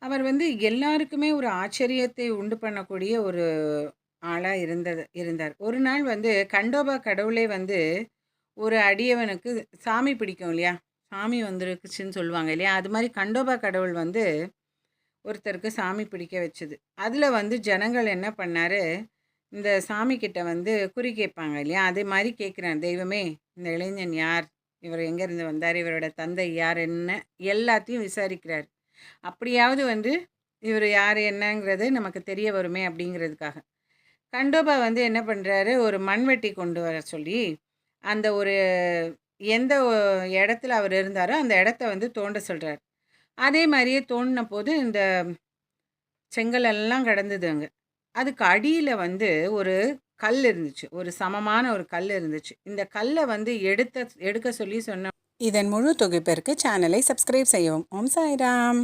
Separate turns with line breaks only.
அவர் வந்து எல்லாருக்குமே ஒரு ஆச்சரியத்தை உண்டு பண்ணக்கூடிய ஒரு ஆளா இருந்தார். ஒரு நாள் வந்து கண்டோபா கடவுளே வந்து ஒரு அடியவனுக்கு சாமி பிடிக்கும் இல்லையா? சாமி வந்துருக்குச்சுன்னு சொல்லுவாங்க இல்லையா? அது மாரி கண்டோபா கடவுள் வந்து ஒருத்தருக்கு சாமி பிடிக்க வச்சது. அதில வந்து ஜனங்கள் என்ன பண்ணாரு, இந்த சாமி கிட்ட வந்து குறி கேட்பாங்க இல்லையா? அதே மாரி கேட்குறான், "தெய்வமே, இந்த இளைஞன் யார்? இவர் எங்கேருந்து வந்தார்? இவரோட தந்தை யார்? என்ன?" எல்லாத்தையும் விசாரிக்கிறாரு. அப்படியாவது வந்து இவரு யாரு என்னங்கிறது நமக்கு தெரிய வருமே அப்படிங்கிறதுக்காக. கண்டோபா வந்து என்ன பண்றாரு, ஒரு மண்வெட்டி கொண்டு வர சொல்லி, அந்த ஒரு எந்த இடத்துல அவர் இருந்தாரோ, அந்த இடத்த வந்து தோண்ட சொல்றாரு. அதே மாரியே தோண்டுனபோது இந்த செங்கல் எல்லாம் கிடந்தது அங்க. அதுக்கு அடியில வந்து ஒரு கல் இருந்துச்சு. ஒரு சமமான ஒரு கல் இருந்துச்சு. இந்த கல்ல வந்து எடுக்க சொல்லி சொன்ன. இதன் முழு தொகுப்பிற்கு சேனலை சப்ஸ்கிரைப் செய்யவும். ஓம் சாய்ராம்.